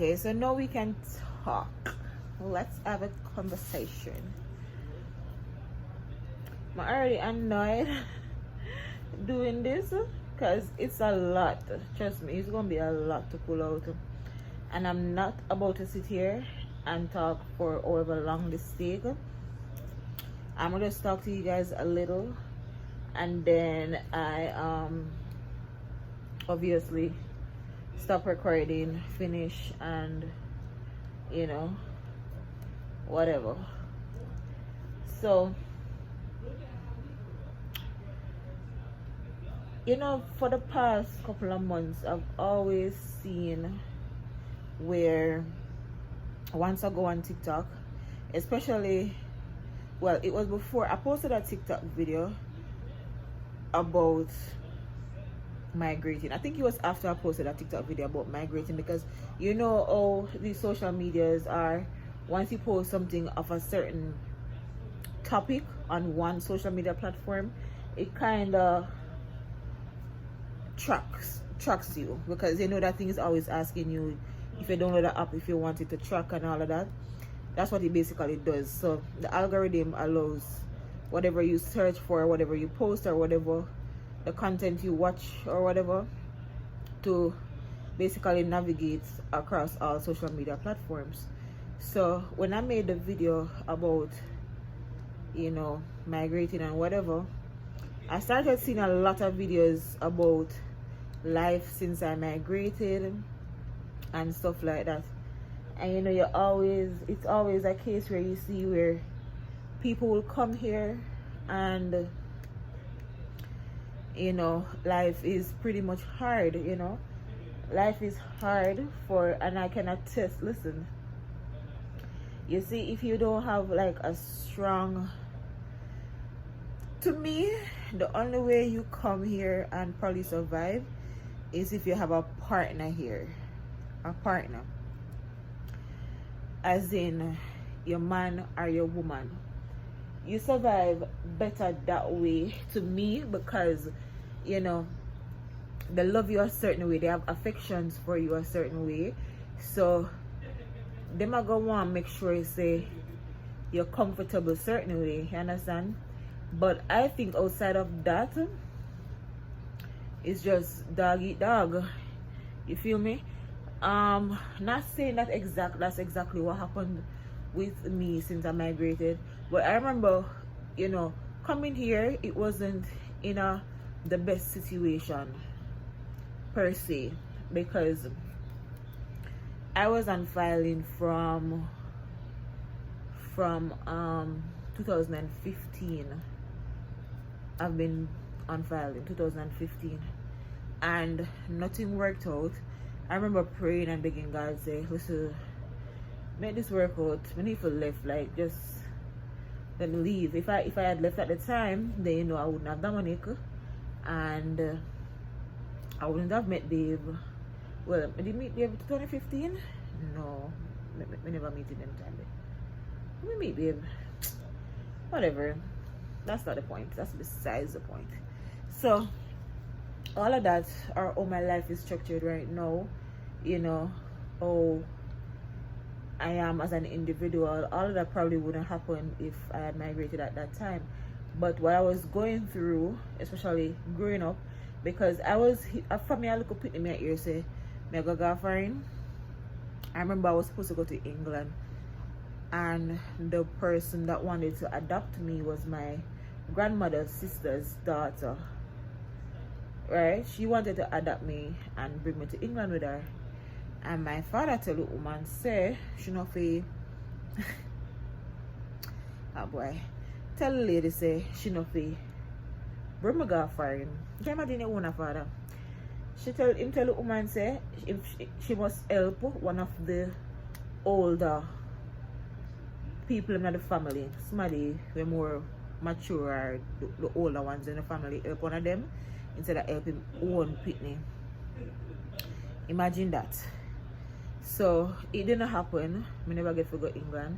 Okay, so now we can talk. Let's have a conversation. I'm already annoyed doing this because it's a lot. Trust me, it's gonna be a lot to pull out, and I'm not about to sit here and talk for however long this takes. I'm gonna just talk to you guys a little, and then I obviously stop recording, finish, and you know, whatever. So, you know, for the past couple of months, I've always seen where once I go on TikTok, especially, well, it was before I posted a TikTok video about migrating. I think it was after I posted a TikTok video about migrating, because you know how these social medias are. Once you post something of a certain topic on one social media platform, it kind of tracks you, because you know that thing is always asking you if you download the app, if you want it to track and all of that. That's what it basically does. So the algorithm allows whatever you search for, whatever you post, or whatever the content you watch or whatever, to basically navigate across all social media platforms. So when I made the video about, you know, migrating and whatever, I started seeing a lot of videos about life since I migrated and stuff like that. And you know, it's always a case where you see where people will come here and, you know, life is pretty much hard. You know, life is hard and I can attest. Listen, you see, if you don't have like a strong, to me, the only way you come here and probably survive is if you have a partner here. A partner, as in your man or your woman. You survive better that way, to me, because you know, they love you a certain way, they have affections for you a certain way, so them are gonna want to make sure you say you're comfortable a certain way, you understand? But I think outside of that, it's just dog eat dog. You feel me? Not saying that that's exactly what happened with me since I migrated, but I remember, you know, coming here, it wasn't in the best situation per se, because I was on filing from 2015. I've been on filing 2015 and nothing worked out. I remember praying and begging God, say, listen, make this work out. I need to left, like, just let me leave. If I had left at the time, then you know I wouldn't have Dominic, and I wouldn't have met Dave. Well, did I meet Dave in 2015? No, I never meet him in time. Let me meet Dave. Whatever. That's not the point. That's besides the point. So all of that, or how my life is structured right now, you know, how I am as an individual, all of that probably wouldn't happen if I had migrated at that time. But what I was going through, especially growing up, because I was, from me a little pit in my ear say, me go foreign. I remember I was supposed to go to England, and the person that wanted to adopt me was my grandmother's sister's daughter. Right? She wanted to adopt me and bring me to England with her. And my father tell the woman, say, she not fi oh boy. Tell the lady, say, she not fi bring me go foreign. Can you imagine your own father? Tell the woman, say, if she must help one of the older people in the family. Somebody who more mature, or the older ones in the family, help one of them instead of helping own pitney. Imagine that. So it didn't happen. I never get to go England.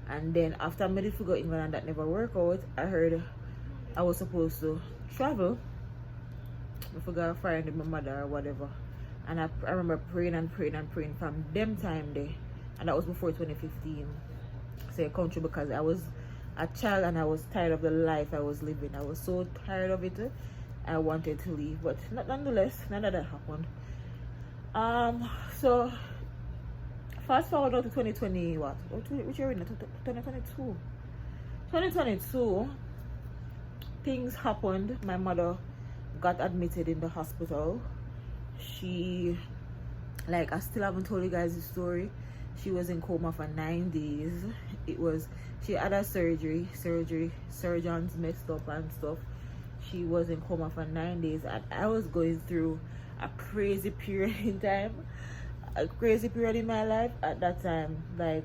And then after I did to go England and that never worked out, I heard I was supposed to travel. I forgot to find my mother or whatever. And I remember praying and praying and praying from them time there, and that was before 2015. So I come true because I was a child and I was tired of the life I was living. I was so tired of it. I wanted to leave, but nonetheless, none of that happened. So fast forward out to 2020, which year in 2022? 2022, things happened. My mother got admitted in the hospital. She, like, I still haven't told you guys the story. She was in coma for 9 days. She had a surgery, surgeons messed up and stuff. She was in coma for 9 days, and I was going through a crazy period in time, a crazy period in my life at that time. Like,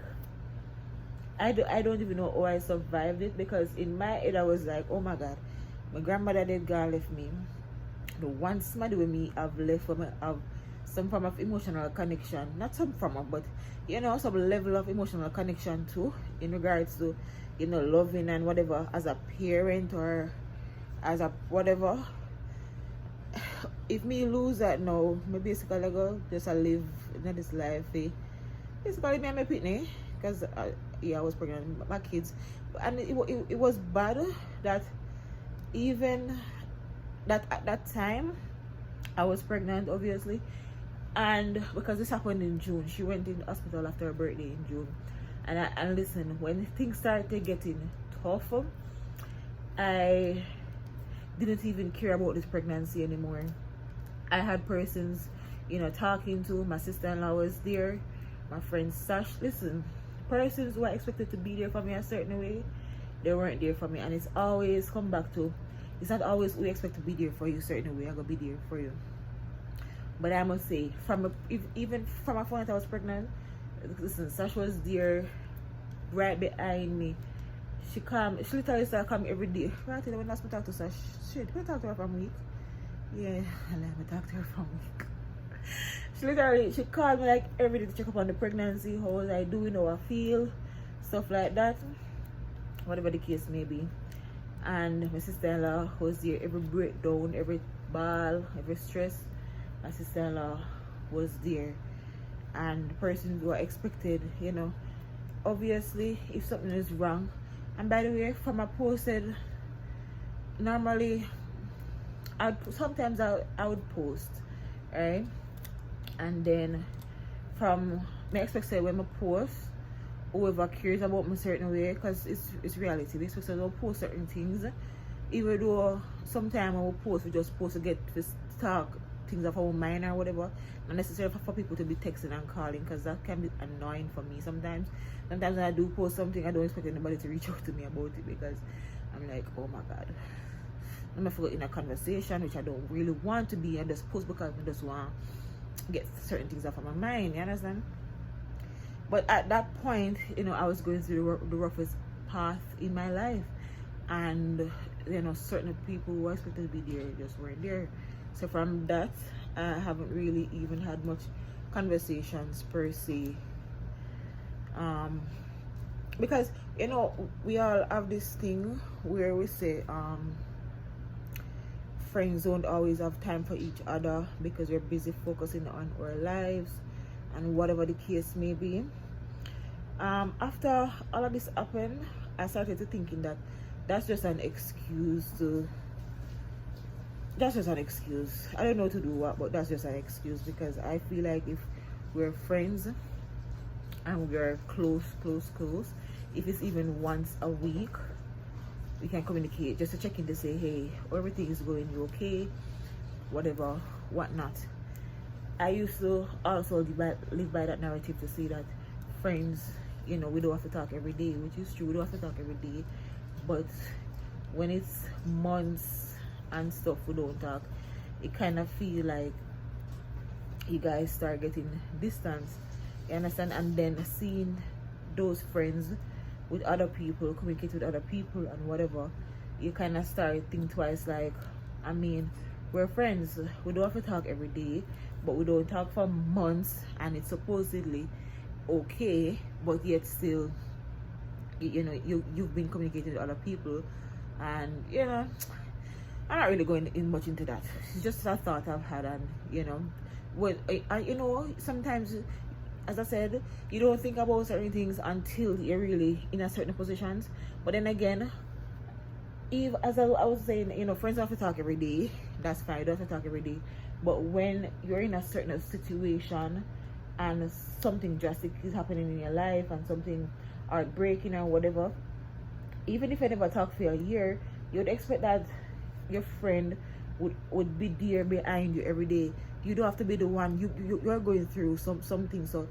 I don't even know how I survived it, because in my head I was like, oh my God, my grandmother did God left me. The one somebody with me I've left for me, have some form of emotional connection, not some form of, but you know, some level of emotional connection too, in regards to, you know, loving and whatever, as a parent or as a whatever. If me lose that now, maybe basically I go just I live in this life, basically me and my pitney, because yeah, I was pregnant with my kids, and it was bad that even that at that time I was pregnant, obviously, and because this happened in June, she went in the hospital after her birthday in June, and listen, when things started getting tough, I didn't even care about this pregnancy anymore. I had persons, you know, talking to. My sister-in-law was there, my friend Sash. Listen, persons who are expected to be there for me a certain way, they weren't there for me. And it's always come back to, it's not always we expect to be there for you a certain way. I'm gonna be there for you. But I must say, even from a phone that I was pregnant, listen, Sash was there right behind me. She literally started coming every day. Right when I talk to Sash, shit, we talk to her from week. Yeah, I let me talk to her from week. She called me like every day to check up on the pregnancy, how was I doing, how I feel, stuff like that, whatever the case may be. And my sister-in-law was there, every breakdown, every ball, every stress. My sister-in-law was there, and the persons who are expected, you know, obviously if something is wrong. And by the way, from a posted, normally sometimes I would post, right? And then from me expect say when I post, whoever cares about me certain way, because it's reality, we expect to post certain things, even though sometimes when we post, we just post to get to talk things of our mind or whatever, not necessarily for people to be texting and calling, because that can be annoying for me sometimes. Sometimes when I do post something, I don't expect anybody to reach out to me about it, because I'm like, oh my God, I'm in a conversation which I don't really want to be, and just post because I just want to get certain things off of my mind, you understand? But at that point, you know, I was going through the roughest path in my life, and you know, certain people who were expected to be there just weren't there. So from that, I haven't really even had much conversations per se, because you know, we all have this thing where we say friends don't always have time for each other because we're busy focusing on our lives and whatever the case may be. After all of this happened, I started to thinking that that's just an excuse. I don't know to do what, but that's just an excuse, because I feel like if we're friends and we're close, if it's even once a week, we can communicate just to check in to say, hey, everything is going, you okay, whatever, whatnot. I used to also live by that narrative to say that friends, you know, we don't have to talk every day, which is true, we don't have to talk every day, but when it's months and stuff we don't talk, it kind of feel like you guys start getting distance, you understand? And then seeing those friends with other people, communicate with other people and whatever, you kind of start think twice, like, I mean, we're friends, we don't have to talk every day, but we don't talk for months, and it's supposedly okay, but yet still, you know, you've been communicating with other people. And you know, I'm not really going in much into that. It's just a thought I've had, and you know, Well, you know, sometimes, as I said, you don't think about certain things until you're really in a certain positions. But then again, if, as I was saying, you know, friends have to talk every day. That's fine, you don't have to talk every day. But when you're in a certain situation and something drastic is happening in your life and something heartbreaking or whatever, even if I never talk for a year, you'd expect that your friend would be there behind you every day. You don't have to be the one. You're going through something, so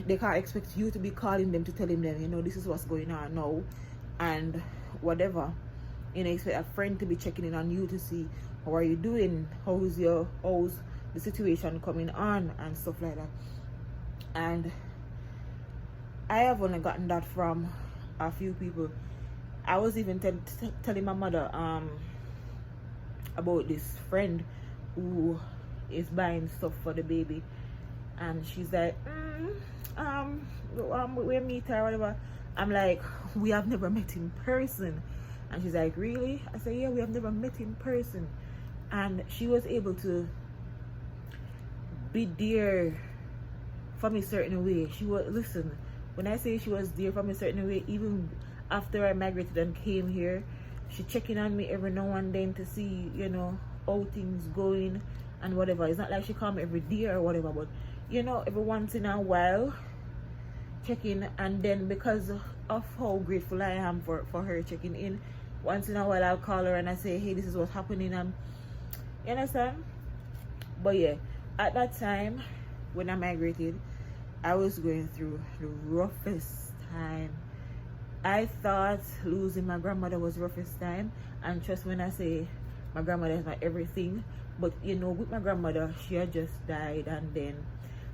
they can't expect you to be calling them to telling them, you know, this is what's going on now and whatever. You know, expect a friend to be checking in on you to see how are you doing, how's the situation coming on and stuff like that. And I have only gotten that from a few people. I was even telling my mother about this friend who is buying stuff for the baby, and she's like, we meet her or whatever. I'm like, we have never met in person. And she's like, really? I said, yeah, we have never met in person. And she was able to be there for me certain way. She was, listen, when I say she was there for me certain way, even after I migrated and came here, she checking on me every now and then to see, you know, how things going and whatever. It's not like she come every day or whatever, but you know, every once in a while checking. And then because of how grateful I am for her checking in, once in a while I'll call her and I say, hey, this is what's happening, and you understand. But yeah, at that time when I migrated, I was going through the roughest time. I thought losing my grandmother was the roughest time, and trust when I say my grandmother is my everything. But you know, with my grandmother, she had just died, and then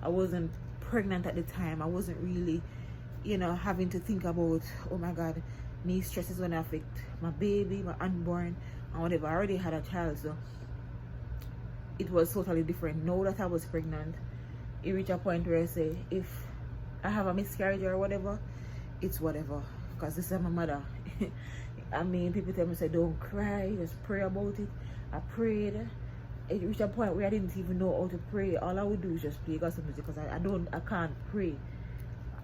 I wasn't pregnant at the time. I wasn't really, you know, having to think about, oh my god, me stress is gonna affect my baby, my unborn and whatever. I already had a child, so it was totally different. Now that I was pregnant, it reached a point where I say, if I have a miscarriage or whatever, it's whatever, because this is my mother. I mean, people tell me, say, don't cry, just pray about it. I prayed. It reached a point where I didn't even know how to pray. All I would do is just play gospel music, because I can't pray.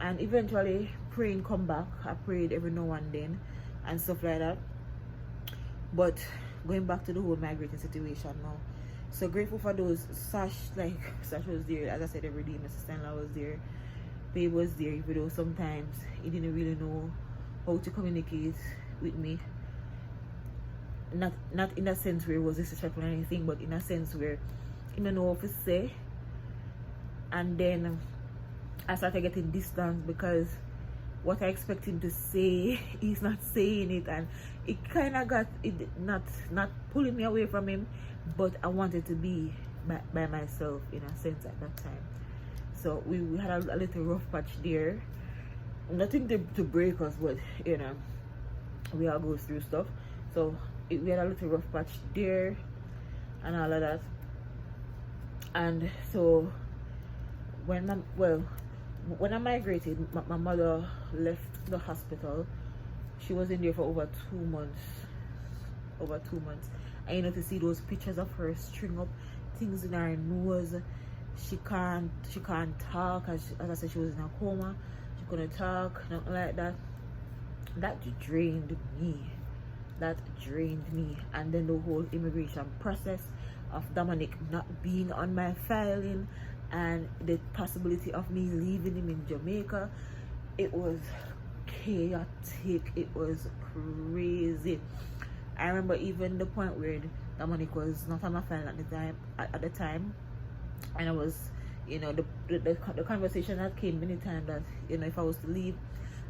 And eventually praying come back. I prayed every now and then and stuff like that. But going back to the whole migrating situation now, so grateful for those. Sash was there, as I said, every day. My sister-in-law was there, babe was there, even though sometimes he didn't really know how to communicate with me. Not in a sense where it was disrespectful or anything, but in a sense where he didn't know what to say. And then I started getting distance, because what I expect him to say, he's not saying it, and it kind of got it not pulling me away from him, but I wanted to be by myself in a sense at that time. So we had a little rough patch there. Nothing to break us, but you know, we all go through stuff. So we had a little rough patch there and all of that. And so when I migrated, my mother left the hospital. She was in there for over 2 months. And you know, to see those pictures of her string up things in her nose. She can't talk. As I said, she was in a coma. She couldn't talk, nothing like that. That drained me. And then the whole immigration process of Dominic not being on my filing, and the possibility of me leaving him in Jamaica. It was chaotic. It was crazy. I remember even the point where Dominic was not on my file at the time, and I was, you know, the conversation that came many times that, you know, if I was to leave,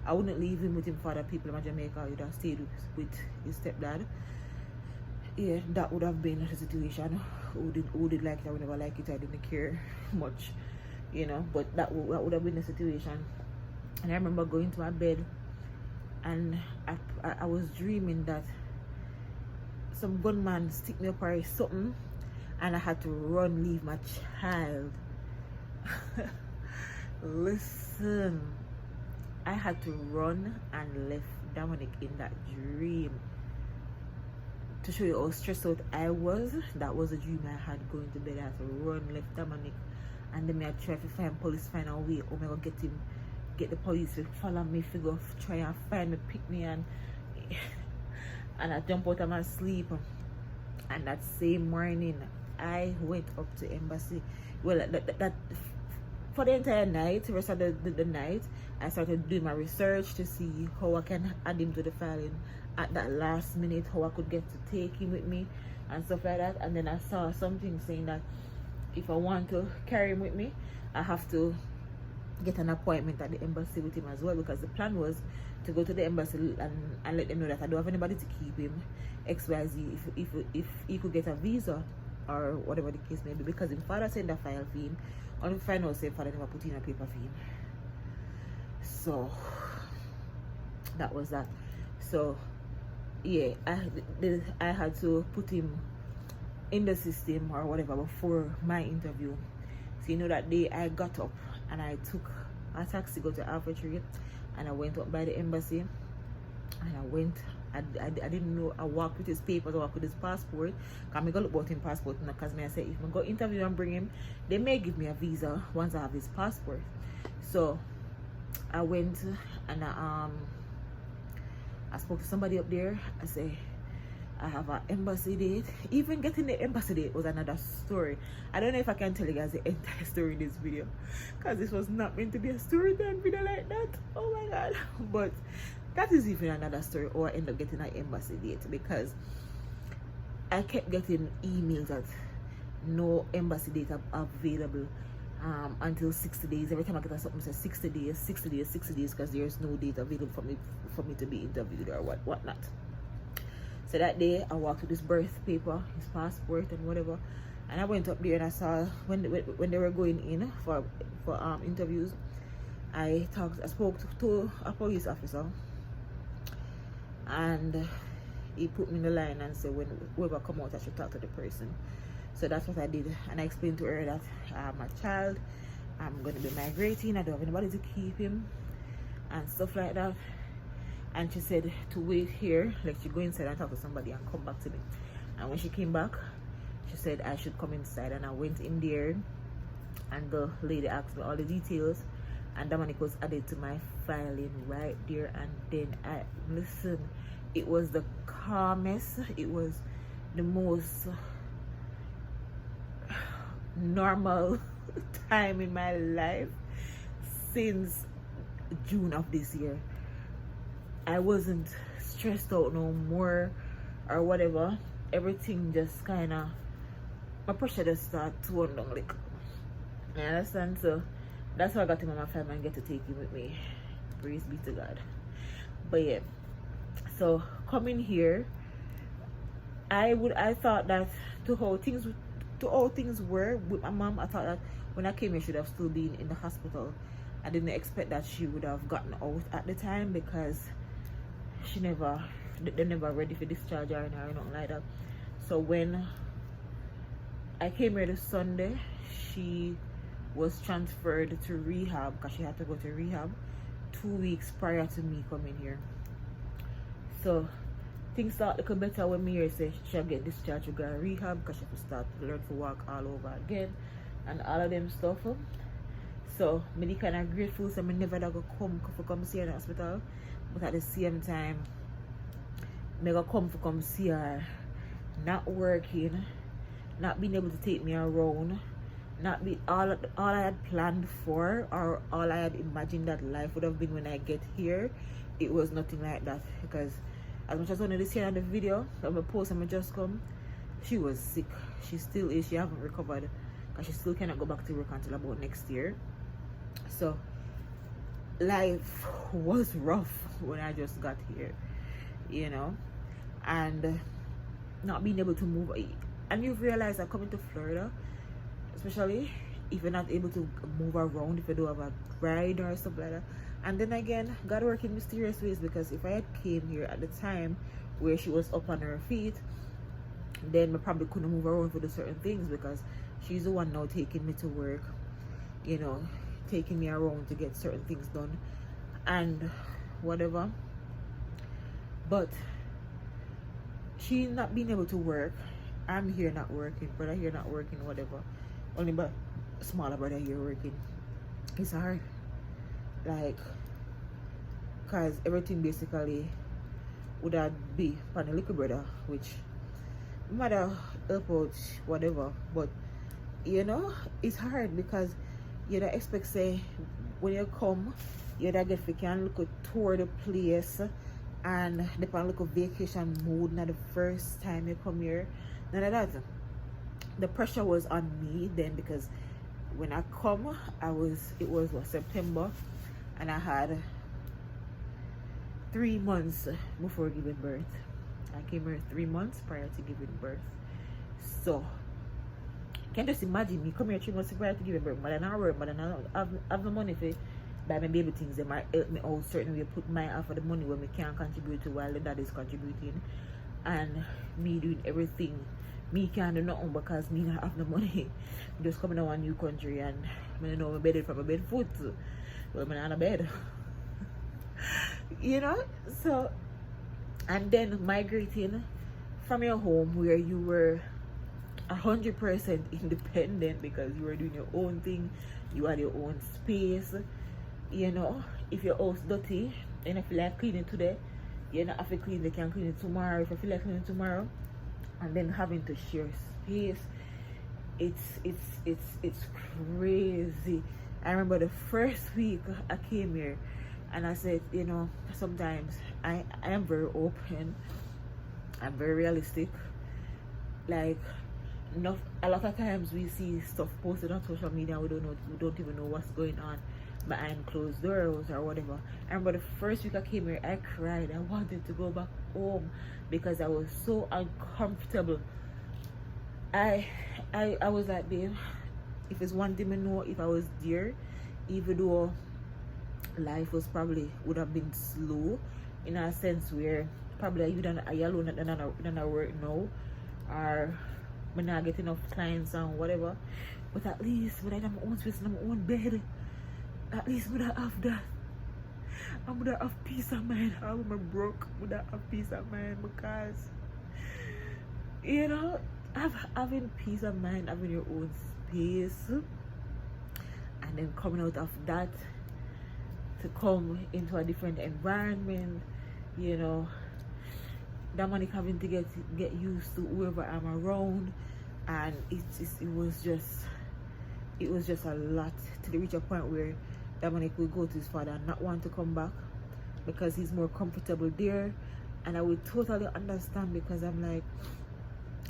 I wouldn't leave him with him for other people in Jamaica. I would have stayed with his stepdad. Yeah, that would have been the situation. Who did like it, I would never like it. I didn't care much, you know, but that would have been the situation. And I remember going to my bed, and I was dreaming that some gunman stick me up or something, and I had to run, leave my child. Listen, I had to run and left Dominic in that dream. to show you how stressed out I was. That was a dream I had, going to bed. I had to run left Dominic, and then I try to find police, find a way. Oh my god, get the police to follow me, figure try and find me, pick me, and I jump out of my sleep. And that same morning I went up to embassy. Well, that for the entire night, the rest of the night, I started doing my research to see how I can add him to the filing at that last minute, how I could get to take him with me and stuff like that. And then I saw something saying that if I want to carry him with me, I have to get an appointment at the embassy with him as well, because the plan was to go to the embassy and let them know that I don't have anybody to keep him, XYZ, if he could get a visa or whatever the case may be, because his father sent a file for him, only find out say father never put in a paper for him. So that was that. So yeah, I had to put him in the system or whatever before my interview. So you know, that day I got up and I took a taxi, go to Alpha Tree, and I went up by the embassy, and I didn't know. I walked with his papers, I walked with his passport, because I go look about his passport, because I said if I go interview and bring him, they may give me a visa once I have his passport. So I went and I spoke to somebody up there. I say I have an embassy date. Even getting the embassy date was another story. I don't know if I can tell you guys the entire story in this video, because this was not meant to be a story time video like that. Oh my god. But that is even another story. Or I end up getting an embassy date, because I kept getting emails that no embassy date available until 60 days. Every time I get something, it says 60 days, 60 days, 60 days, because there's no date available for me to be interviewed or whatnot. So that day I walked with his birth paper, his passport and whatever, and I went up there and I saw when they were going in for interviews, I spoke to a police officer, and he put me in the line and said when whoever come out I should talk to the person. So that's what I did, and I explained to her that I'm a child, I'm going to be migrating, I don't have anybody to keep him and stuff like that. And she said to wait here, like she go inside and talk to somebody and come back to me. And when she came back, she said I should come inside, and I went in there, and the lady asked me all the details, and Dominic was added to my filing right there. And then listen, it was the calmest, it was the most normal time in my life since June of this year. I wasn't stressed out no more or whatever. Everything just kind of, my pressure just started to run down, like, you understand? So that's why I got him on my family and get to take him with me. Praise be to God. But yeah, so coming here, I thought that to how things were with my mom, I thought that when I came here, she should have still been in the hospital. I didn't expect that she would have gotten out at the time, because they're never ready for discharge or anything like that. So when I came here this Sunday, she was transferred to rehab, because she had to go to rehab 2 weeks prior to me coming here. So things start looking better when me here say she'll get discharged to go to rehab, because she have to start to learn to walk all over again and all of them stuff. So me kind of grateful, so I never go come see her in the hospital, but at the same time I go come see her not working, not being able to take me around, not be all I had planned for, or all I had imagined that life would have been when I get here. It was nothing like that, because as much as I wanted to see her on the video, on my post and I just come, she was sick. She still is. She haven't recovered, because she still cannot go back to work until about next year. So life was rough when I just got here, you know, and not being able to move. And you realize that coming to Florida, especially if you're not able to move around, if you don't have a ride or stuff like that. And then again, God work in mysterious ways, because if I had came here at the time where she was up on her feet, then I probably couldn't move around for the certain things, because she's the one now taking me to work, you know, taking me around to get certain things done and whatever. But she not being able to work, I'm here not working, brother here not working, whatever. Only but smaller brother here working. It's hard. Like, cause everything basically would have be for the little brother, which mother help out whatever, but you know, it's hard because you don't expect say when you come, you don't get you can look tour the place and depend look a vacation mood. Not the first time you come here, none of that. The pressure was on me then because when I come, it was what, September, and I had 3 months before giving birth. I came here 3 months prior to giving birth. So can just imagine me come here 3 months prior to giving birth, but I not work, but I not have no money for buy my baby things. They might help me out certain way, put my half of the money where me can contribute to while the dad is contributing, and me doing everything. Me can't do nothing because me not have the money. Just coming to a new country and I don't know my bed from a bed foot. Well, I'm not on a bed. You know? So, and then migrating from your home where you were 100% independent because you were doing your own thing, you had your own space. You know, if your house dirty and if you like cleaning today, you don't have to clean, they can clean it tomorrow. If you feel like cleaning tomorrow, and then having to share space, it's crazy. I remember the first week I came here and I said, you know, sometimes I am very open, I'm very realistic. Like, a lot of times we see stuff posted on social media, we don't even know what's going on behind closed doors or whatever. I remember the first week I came here, I cried. I wanted to go back home because I was so uncomfortable. I was like, babe, if it's one thing I know, if I was there, even though life was probably would have been slow in a sense where probably you alone than work now, or I not get enough clients and whatever, but at least when I have my own space and my own bed, at least would I have that. I would have peace of mind. I am broke, would I have peace of mind because, you know, having peace of mind, having your own space, and then coming out of that to come into a different environment, you know, that money having to get used to whoever I'm around, and it was just a lot to reach a point where that money could go to his father and not want to come back because he's more comfortable there. And I would totally understand because I'm like,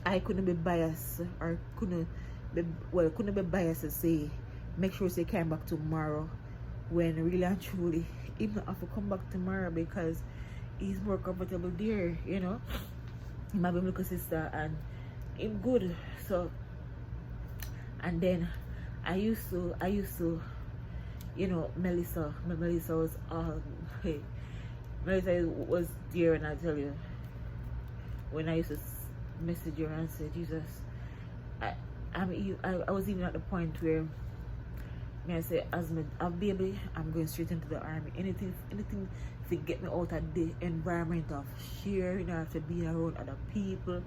I couldn't be biased or couldn't be biased to say make sure he came back tomorrow when really and truly he not have to come back tomorrow because he's more comfortable there, you know. He might be my little sister and him good. So, and then I used to, you know, Melissa was hey, Melissa was there, and I tell you, when I used to message her and say, Jesus, I was even at the point where I say, as a baby, I'm going straight into the army. Anything to get me out of the environment of sharing, I have to be around other people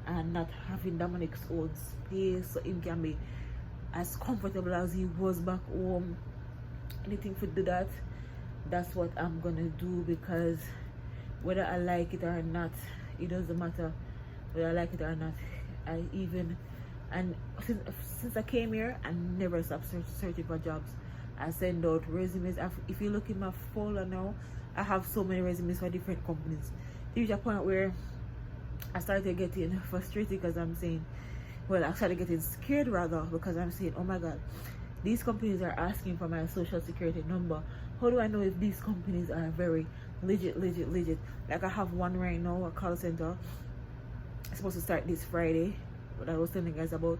and not having Dominic's own space, so him can be as comfortable as he was back home. Anything to do that, that's what I'm gonna do, because whether I like it or not, it doesn't matter whether I like it or not. And since I came here, I never stopped searching for jobs. I send out resumes. If you look in my folder now, I have so many resumes for different companies. There's a point where I started getting frustrated because I'm saying, well, I started getting scared rather, because I'm saying, oh my God, these companies are asking for my social security number. How do I know if these companies are very legit? Like I have one right now, a call center. It's supposed to start this Friday, what I was telling you guys about.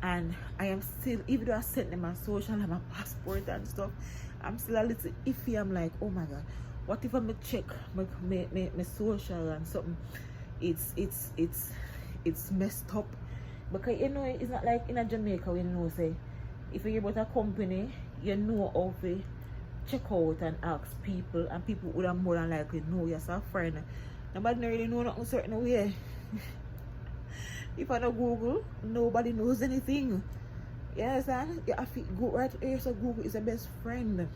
And I am still, even though I sent them my social and my passport and stuff, I'm still a little iffy. I'm like, oh my God, what if I'm gonna check my social and something? It's messed up. Because you know, it's not like in a Jamaica when you know, say, if you hear about a company, you know how to check out and ask people, and people would have more than likely know you're a friend. Nobody really know nothing certain way. If I don't Google, nobody knows anything. You understand? You have to go right here, so Google is the best friend.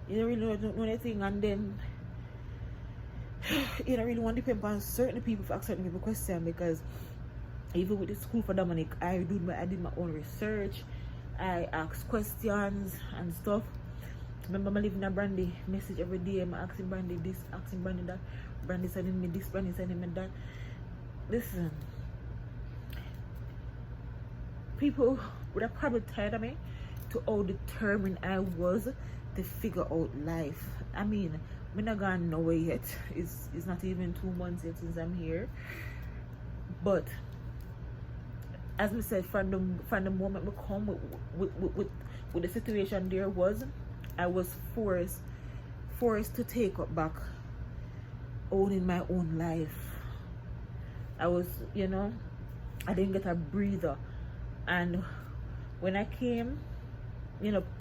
You don't really know anything, and then you don't really want to depend on certain people for certain people question, because even with the school for Dominic, I did my own research. I asked questions and stuff. Remember, I live in a Brandy message every day. I'm asking Brandy this, asking Brandy that. Brandy sending me this, Brandy sending me that. Listen, people would have probably tired of me to how determined I was to figure out life. I mean, I'm not gone nowhere yet. It's not even 2 months yet since I'm here. But as we said, from the moment we come with the situation there was, I was forced to take up back owning my own life. I was, I didn't get a breather. And when I came,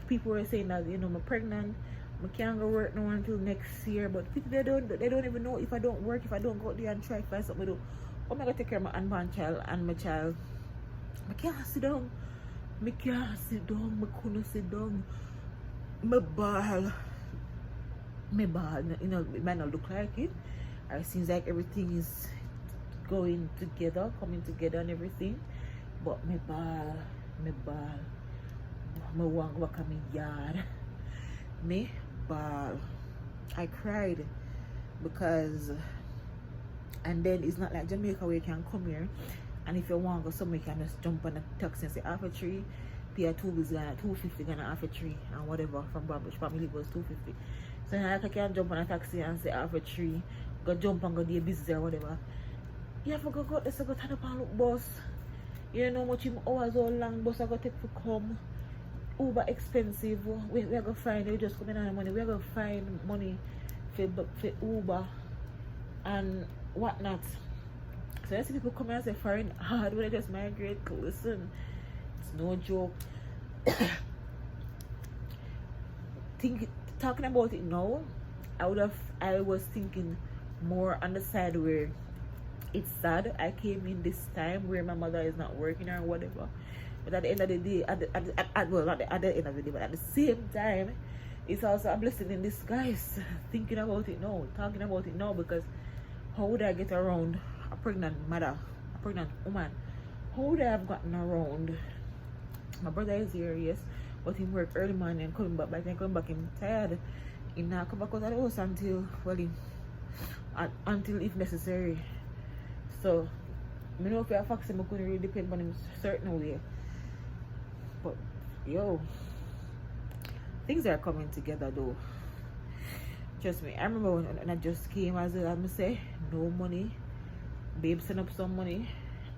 people were saying that, I'm pregnant, I can't go work no until next year. But people, they don't even know if I don't work, if I don't go out there and try to find something to do. How am I going to take care of my unborn child and my child? I can't sit down. I couldn't sit down. My ball, it might not look like it. It seems like everything is coming together and everything. But my ball, my want back at my yard. Me ball. I cried because, and then it's not like Jamaica where you can come here, and if you want to go somewhere, you can just jump on a taxi and say half a tree. Pay a $250 gonna half a tree and whatever from Bambush. Family was $250. So I can jump on a taxi and say half a tree, go jump and go do your business or whatever. You have to go let's go turn up and look bus. You know how much hours or long bus I go take to come. Uber expensive. We are gonna find, we just coming on money. We are gonna find money for Uber and whatnot. So I see people come and say foreign hard when I just migrate. Listen, it's no joke. Talking about it now, I was thinking more on the side where it's sad I came in this time where my mother is not working or whatever. But at the end of the day, not at the end of the day, but at the same time, it's also a blessing in disguise. Thinking about it now, talking about it now, because how would I get around a pregnant mother, a pregnant woman? How would I have gotten around? My brother is here, yes, but he work early morning and coming back. By the time coming back, I'm tired. He not come back out of the house until if necessary. So, I know if I fax him, I couldn't really depend on him certain way. But, yo, things are coming together though. Trust me, I remember when I just came, as I say, no money. Babe sent up some money.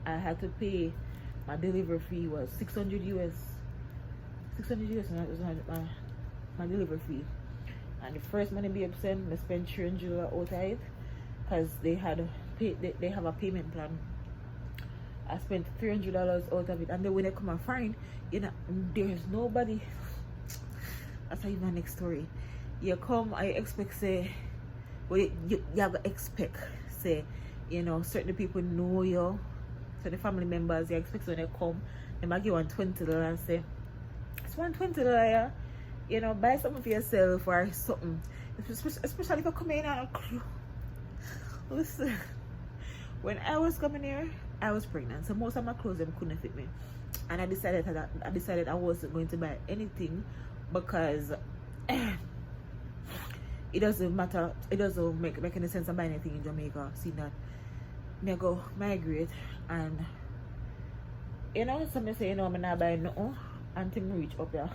I had to pay, my delivery fee was $600 US. $600 US, and that was my delivery fee. And the first money babe sent, I spent $300 out of it, because they have a payment plan. I spent $300 out of it, and then when they come and find, there's nobody. That's how you my next story. You come, I expect say, well, you have to expect say, certain people know you, so the family members, you expect when they come, they might give $120 and say, it's $120, yeah. Buy something for yourself or something. Especially if you come in and a clue. Listen, when I was coming here, I was pregnant, so most of my clothes them couldn't fit me, and I decided I wasn't going to buy anything, because it doesn't matter. It doesn't make any sense to buy anything in Jamaica. See that me go migrate, and some say I'm not buying nothing until me reach up here.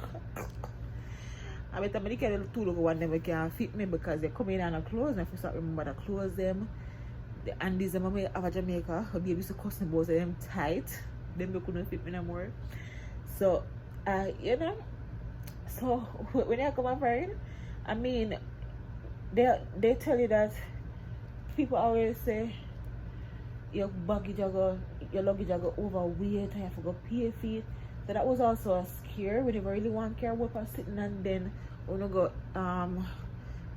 I bet I get a two look one them can fit me, because they come in and a clothes, and if you start remember the clothes them. The undies them I have a Jamaica, her baby used to custom both of them tight. Them they couldn't fit me no more. So so when I come and find, I mean, they tell you that people always say your luggage are overweight and you have to go pay for it. So that was also a scare when you really want to care about sitting, and then when you go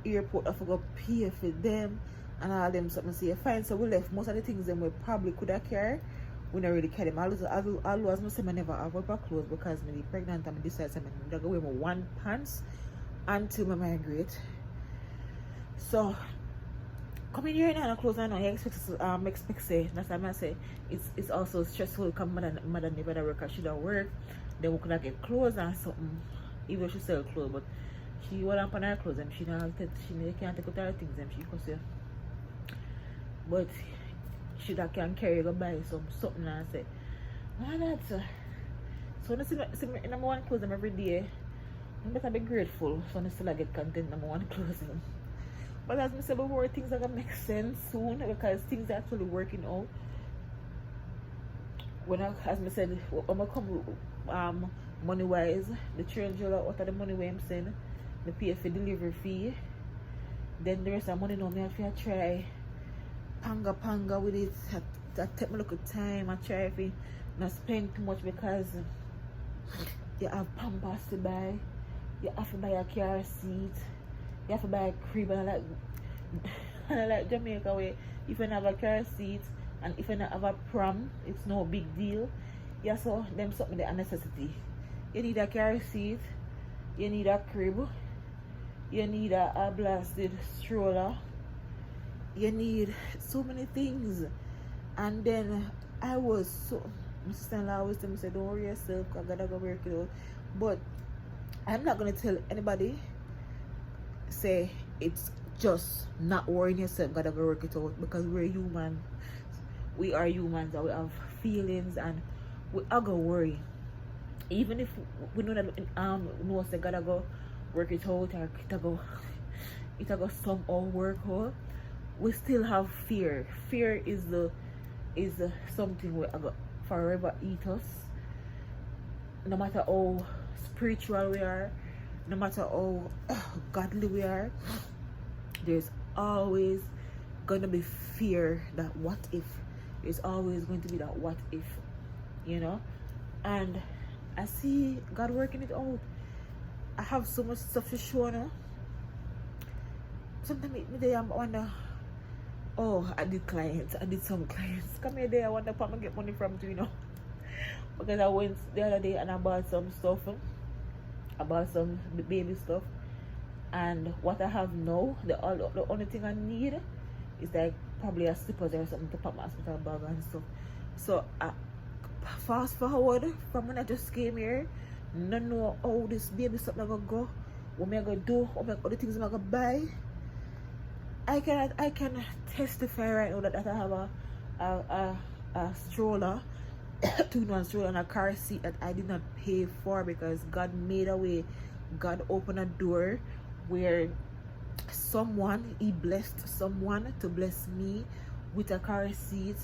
airport I have to go pay for them. and all them something say fine. So we left most of the things them we probably could have carried. We don't really carry them. Although as I say, I never have a clothes because I'm pregnant and I decide I'm going to wear my one pants until I migrate. So coming here in and clothes I know you expect say that's why I say it's also stressful because mother never work, she don't work. Then we could get clothes and something, even she sell clothes, but she will up on her clothes and she can't take out her things and she could say, but she that can carry go buy something and say, why not? So I see number one clothes them every day. I better be grateful so I still get content number one clothes them. But as I said before, things are gonna make sense soon because things are actually working out. When as I said, I'm gonna come money wise, the $300 out of the money where I'm saying, the pay for delivery fee. Then the rest of the money now I have to try panga with it. I take me a little time. I try if not spend too much because you have pampers to buy, you have to buy a car seat, you have to buy a crib, and I like Jamaica where if you don't have a car seat and if you don't have a pram, it's no big deal. Yeah, so them something that a necessity. You need a car seat, you need a crib, you need a blasted stroller, you need so many things. And then I was so, my sister-in-law always tell me, say, don't worry yourself, I gotta go work it out. But I'm not gonna tell anybody say it's just not worrying yourself, gotta go work it out, because we're human. We are humans and we have feelings and we are gonna worry. Even if we know that know say gotta go work it out or it go somehow work out, we still have fear. Fear is something we are forever eat us. No matter how spiritual we are, no matter how godly we are, there's always gonna be fear that what if. There's always going to be that what if, you know. And I see God working it out. I have so much stuff to show now. Sometimes I wonder, oh, I did some clients. Come here there, I wonder if I'm gonna get money from too, you know. Because I went the other day and I bought some stuff. I bought some baby stuff. And what I have now, the only thing I need is like probably a slippers or something to put my hospital bag and stuff. So fast forward from when I just came here, no know how this baby stuff I'm gonna go, what am I gonna do, what the things I'm gonna buy. I can testify right now that I have a stroller, 2-in-1 stroller and a car seat that I did not pay for because God made a way. God opened a door where He blessed someone to bless me with a car seat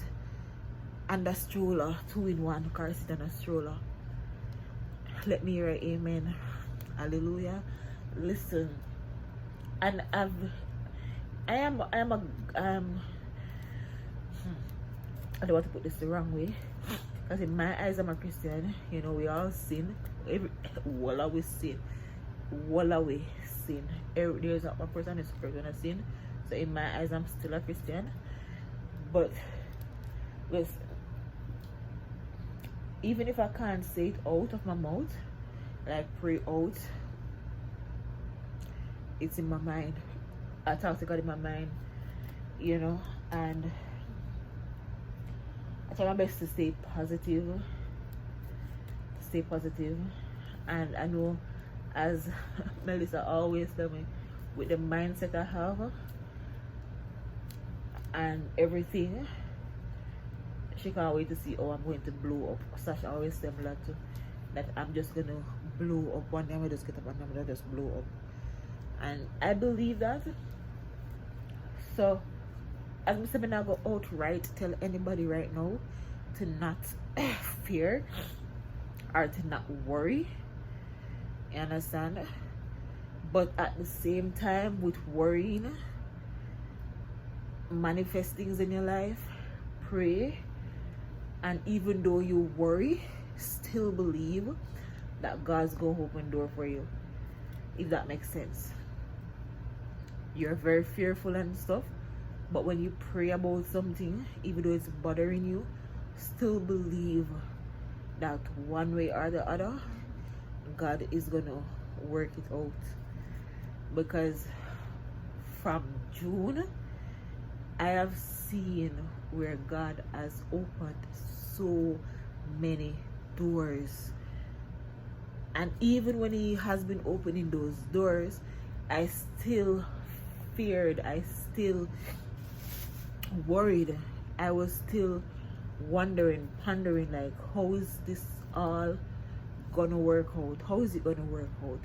and a stroller, 2-in-1 car seat and a stroller. Let me hear amen. Hallelujah. Listen, and I don't want to put this the wrong way, because in my eyes I'm a Christian. You know, we all sin. Walla we sin. There's a person is gonna sin. So in my eyes I'm still a Christian. But listen, even if I can't say it out of my mouth, like pray out, it's in my mind. I talk to God in my mind, you know, and I try my best to stay positive. And I know, as Melissa always tell me, with the mindset I have and everything, she can't wait to see how I'm going to blow up. Sasha always tell me that I'm just gonna blow up one day. I'm just get up and I'm gonna just blow up, and I believe that. So as I said, I'm not go outright tell anybody right now to not fear or to not worry. You understand? But at the same time, with worrying, manifest things in your life, pray, and even though you worry, still believe that God's gonna open door for you, if that makes sense. You're very fearful and stuff, But when you pray about something, even though it's bothering you, still believe that one way or the other, God is gonna work it out. Because from June, I have seen where God has opened so many doors. And even when He has been opening those doors, I still feared, I still worried, I was still wondering, pondering, like, how is this all gonna work out? How is it gonna work out?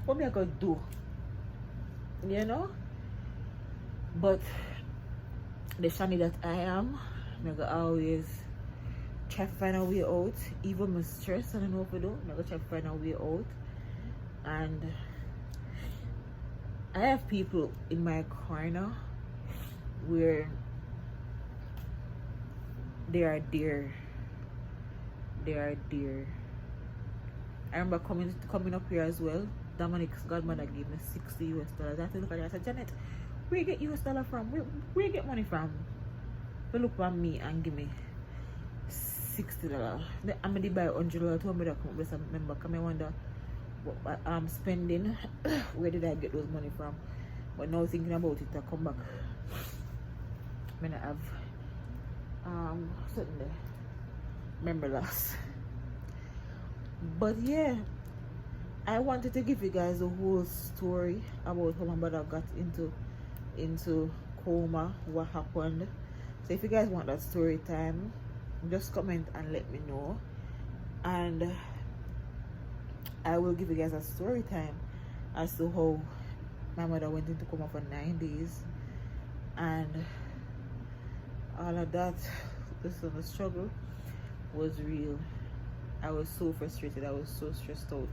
What am I gonna do? You know? But the Shanie that I am, I go always try to find a way out. Even my stress, I don't know if I do, I go try to find a way out. And I have people in my corner where they are dear. They are dear. I remember coming up here as well. Dominic's godmother gave me $60 US. I had to look at her. I said, Janet, where you get US dollar from? Where you get money from? They look at me and give me $60. I'm gonna buy $100 to me. I remember, come I wonder what I'm spending. Where did I get those money from? But now thinking about it, I come back. I'm gonna have something there. Remember last. But yeah, I wanted to give you guys a whole story about how my brother got into coma, what happened. So if you guys want that story time, just comment and let me know, and I will give you guys a story time as to how my mother went into coma for 9 days and all of that. Listen, the struggle was real. I was so frustrated, I was so stressed out,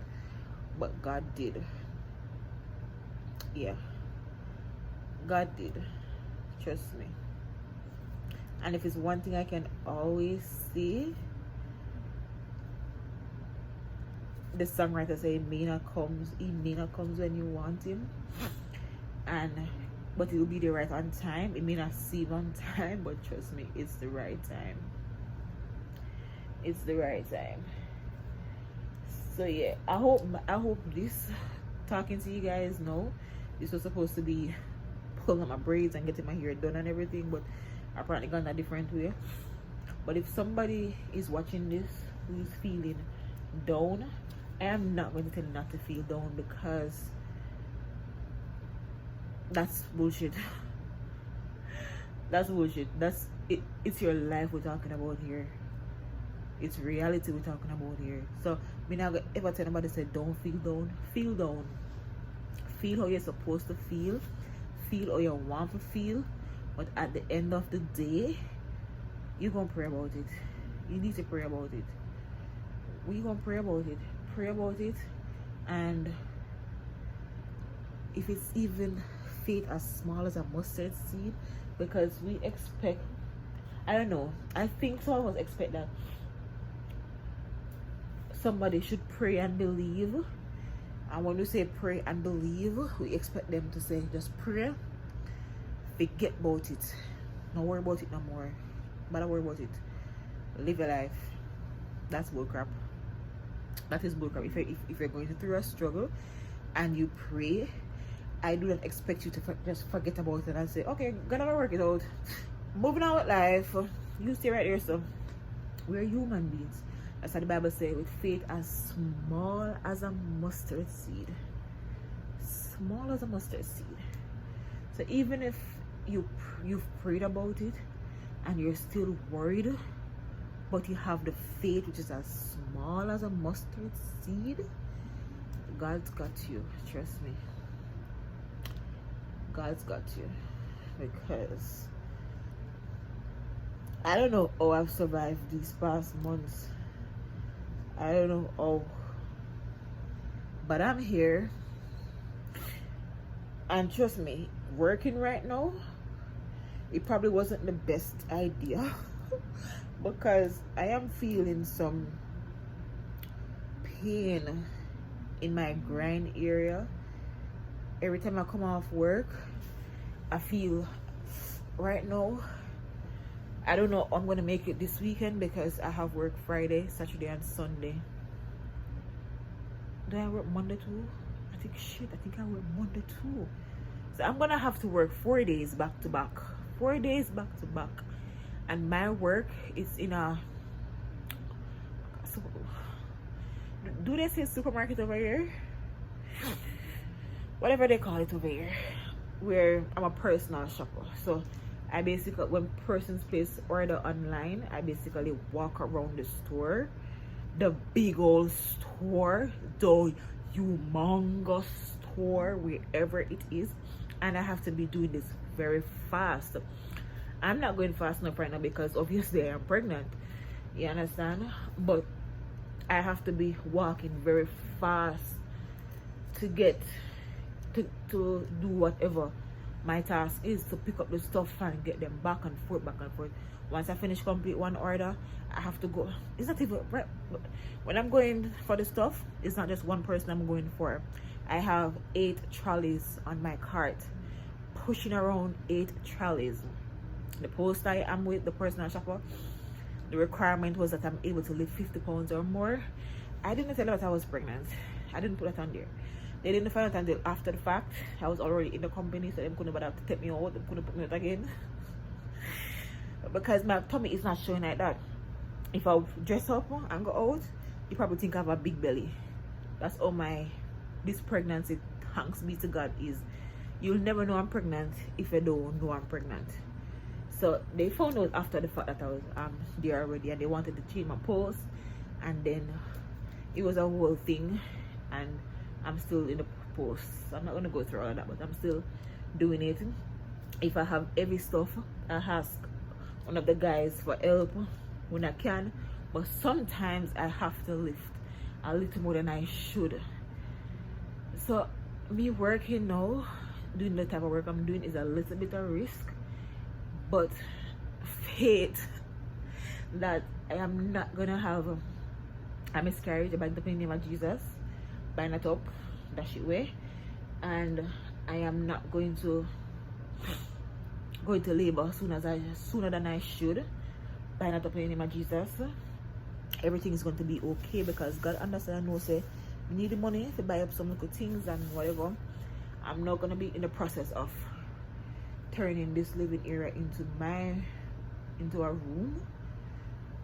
but God did. Yeah, God did, trust me. And if it's one thing I can always say, the songwriter say, he may not comes when you want him, but it will be the right on time. It may not seem on time, but trust me, it's the right time. It's the right time. So yeah, I hope this talking to you guys know, this was supposed to be pulling my braids and getting my hair done and everything, but apparently gone a different way. But if somebody is watching this who is feeling down, I am not going to tell you not to feel down, because that's bullshit. That's bullshit. That's it. It's your life we're talking about here. It's reality we're talking about here. So me not gonna ever tell nobody say don't feel down. Feel down. Feel how you're supposed to feel. Feel how you want to feel. But at the end of the day, you're gonna pray about it. You need to pray about it. We're gonna pray about it. Pray about it. And if it's even faith as small as a mustard seed, because we expect, I don't know, I think some of us expect that somebody should pray and believe. And when we say pray and believe, we expect them to say just pray, forget about it, don't worry about it no more, but don't worry about it, live your life. That's bullcrap. That is bullcrap. If you're going through a struggle and you pray, I do not expect you to just forget about it and say, okay, gonna work it out, moving on with life. You stay right there. So we're human beings. That's what the Bible says, with faith as small as a mustard seed. Small as a mustard seed. So even if you've prayed about it and you're still worried, but you have the faith which is as small as a mustard seed, God's got you. Trust me. God's got you. Because I don't know how I've survived these past months. I don't know how, but I'm here, and trust me, working right now, it probably wasn't the best idea because I am feeling some pain in my groin area. Every time I come off work, I feel right now, I don't know I'm gonna make it this weekend because I have work Friday, Saturday and Sunday. Do I work Monday too? I think I work Monday too. So I'm gonna have to work 4 days back to back. 4 days back to back. And my work is in a, do they say supermarket over here? Whatever they call it over here, where I'm a personal shopper. So I basically, when persons place order online, I basically walk around the store, the big old store, the humongous store, wherever it is, and I have to be doing this very fast. I'm not going fast enough right now because obviously I am pregnant, you understand? But I have to be walking very fast to get to do whatever my task is, to pick up the stuff and get them back and forth. Once I finish complete one order, I have to go. It's not even right. When I'm going for the stuff, it's not just one person I'm going for. I have 8 trolleys on my cart, pushing around 8 trolleys. The post I am with, the personal shopper, the requirement was that I'm able to lift 50 pounds or more. I didn't tell them that I was pregnant. I didn't put that on there. They didn't find out until after the fact. I was already in the company, so they couldn't bother to take me out. They couldn't put me out again. Because my tummy is not showing like that. If I dress up and go out, you probably think I have a big belly. That's all this pregnancy, thanks be to God, is. You'll never know I'm pregnant if you don't know I'm pregnant. So they found out after the fact that I was there already, and they wanted to change my post, and then it was a whole thing, and I'm still in the post. So I'm not gonna go through all of that, but I'm still doing it. If I have heavy stuff, I ask one of the guys for help when I can, but sometimes I have to lift a little more than I should. So me working now, doing the type of work I'm doing, is a little bit of risk, but faith that I am not gonna have a miscarriage. I bind up in the name of Jesus, bind it up, dash it away, and I am not going to labor sooner than I should. Bind it up in the name of Jesus. Everything is going to be okay because God understands and knows, say we need the money to buy up some little things and whatever. I'm not gonna be in the process of turning this living area into a room,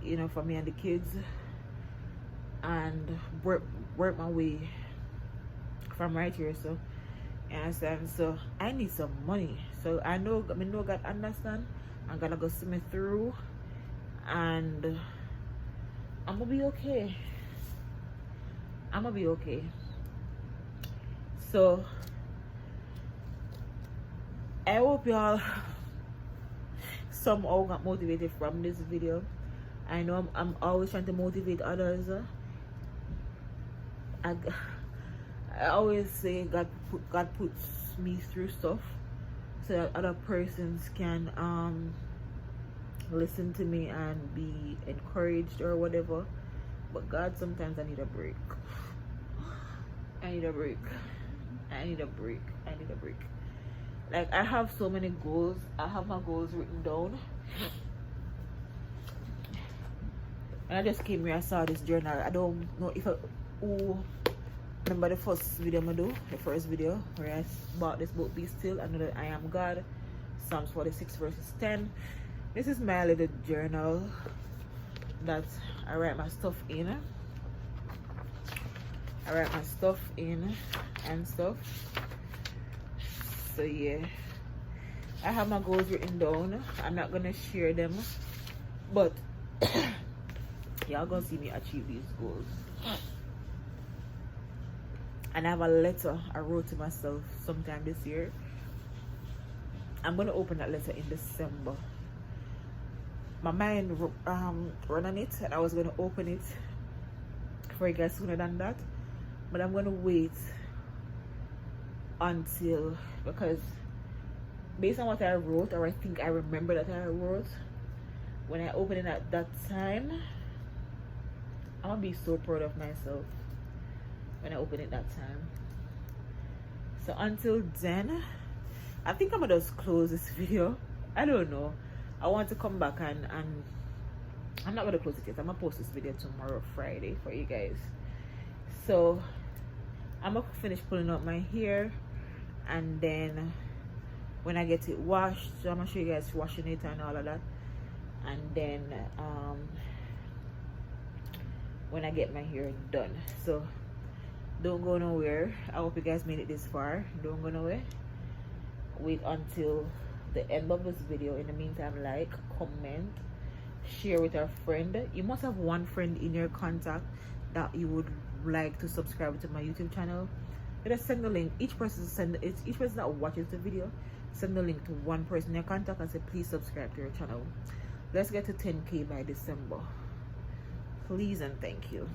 you know, for me and the kids, and work my way from right here. So you understand? So I need some money. So I know God understand. I'm gonna go see me through, and I'm gonna be okay. So I hope y'all somehow got motivated from this video. I know I'm always trying to motivate others. I always say God puts me through stuff so that other persons can listen to me and be encouraged or whatever. But God, sometimes I need a break. I need a break. Like, I have so many goals. I have my goals written down. And I just came here, I saw this journal. I don't know if remember the first video the first video where I bought this book, Be Still, I know that I am God, Psalms 46 verses 10. This is my little journal that I write my stuff in. And stuff. So yeah, I have my goals written down. I'm not gonna share them, but y'all gonna see me achieve these goals. And I have a letter I wrote to myself sometime this year. I'm gonna open that letter in December. My mind run on it, and I was gonna open it for you guys sooner than that, but I'm gonna wait until, because based on what I wrote, or I think I remember that I wrote, when I open it at that time, I'm gonna be so proud of myself when I open it that time. So until then, I think I'm gonna just close this video. I don't know. I want to come back and I'm not gonna close it yet. I'm gonna post this video tomorrow, Friday, for you guys. So I'm gonna finish pulling up my hair, and then when I get it washed, so I'm gonna show you guys washing it and all of that. And then when I get my hair done. So don't go nowhere. I hope you guys made it this far. Don't go nowhere. Wait until the end of this video. In the meantime, like, comment, share with a friend. You must have one friend in your contact that you would like to subscribe to my YouTube channel. Let us send the link. Each person that watches the video, send the link to one person in your contact and say, please subscribe to your channel. Let's get to 10K by December. Please and thank you.